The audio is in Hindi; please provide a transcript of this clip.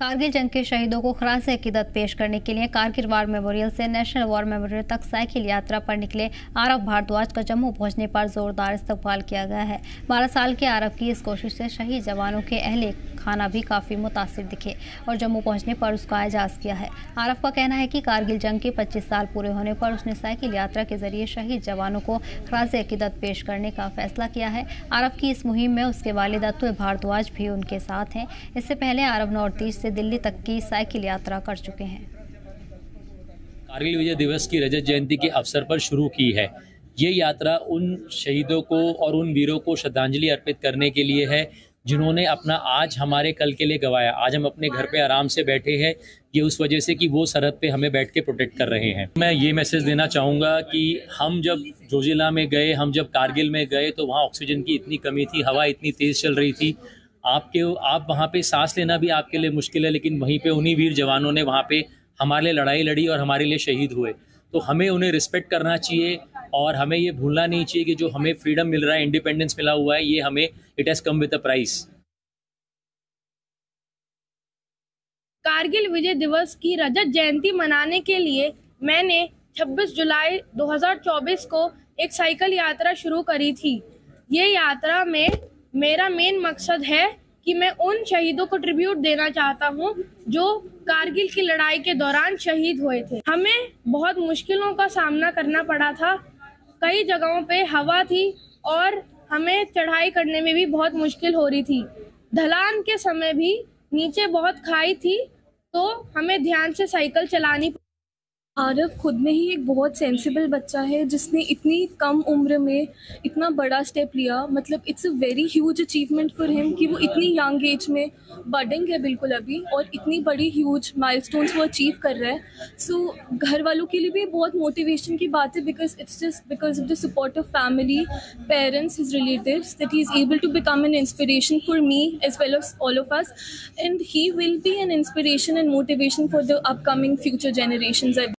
कारगिल जंग के शहीदों को खराज अकीदत पेश करने के लिए कारगिल वार मेमोरियल से नेशनल वार मेमोरियल तक साइकिल यात्रा पर निकले आरव भारद्वाज का जम्मू पहुंचने पर जोरदार इस्तकबाल किया गया है। 12 साल के आरव की इस कोशिश से शहीद जवानों के अहले खाना भी काफ़ी मुतासिर दिखे और जम्मू पहुंचने पर उसका एजाज़ किया है। आरव का कहना है कि कारगिल जंग के 25 साल पूरे होने पर उसने साइकिल यात्रा के जरिए शहीद जवानों को खराज अकीदत पेश करने का फैसला किया है। आरव की इस मुहिम में उसके वालिद अतुल भारद्वाज भी उनके साथ हैं। इससे पहले आरव नॉर्थ ईस्ट से दिल्ली तक की साइकिल यात्रा कर चुके हैं। कारगिल विजय दिवस की रजत जयंती के अवसर पर शुरू की है। ये यात्रा उन शहीदों को और उन वीरों को श्रद्धांजलि अर्पित करने के लिए है जिन्होंने अपना आज हमारे कल के लिए गंवाया। आज हम अपने घर पे आराम से बैठे हैं, ये उस वजह से कि वो सरहद पे हमें बैठ के प्रोटेक्ट कर रहे हैं। मैं ये मैसेज देना चाहूँगा कि हम जब जोजिला में गए, हम जब कारगिल में गए तो वहाँ ऑक्सीजन की इतनी कमी थी, हवा इतनी तेज़ चल रही थी, आप वहाँ पे सांस लेना भी आपके लिए मुश्किल है, लेकिन वहीं पे उन्हीं वीर जवानों ने वहाँ पे हमारे लिए लड़ाई लड़ी और हमारे लिए शहीद हुए। तो हमें उन्हें रिस्पेक्ट करना चाहिए और हमें ये भूलना नहीं चाहिए कि जो हमें फ्रीडम मिल रहा है, इंडिपेंडेंस मिला हुआ है, ये हमें it has come with a price. Kargil Vijay Diwas की रजत जयंती मनाने के लिए मैंने 26 जुलाई 2024 को एक साइकिल यात्रा शुरू करी थी। ये यात्रा में मेरा मेन मकसद है कि मैं उन शहीदों को ट्रिब्यूट देना चाहता हूँ जो कारगिल की लड़ाई के दौरान शहीद हुए थे। हमें बहुत मुश्किलों का सामना करना पड़ा था, कई जगहों पे हवा थी और हमें चढ़ाई करने में भी बहुत मुश्किल हो रही थी। ढलान के समय भी नीचे बहुत खाई थी तो हमें ध्यान से साइकिल चलानी। आरव खुद में ही एक बहुत सेंसिबल बच्चा है जिसने इतनी कम उम्र में इतना बड़ा स्टेप लिया। मतलब it's a very huge achievement for him कि वो इतनी यंग एज में बडिंग है बिल्कुल अभी और इतनी बड़ी ह्यूज माइलस्टोन्स वो अचीव कर रहा है। सो घर वालों के लिए भी बहुत मोटिवेशन की बात है because it's just because of the support of family, parents, his relatives that he is able to become an inspiration for me as well as all of us and he will be an inspiration and motivation for the upcoming future generations.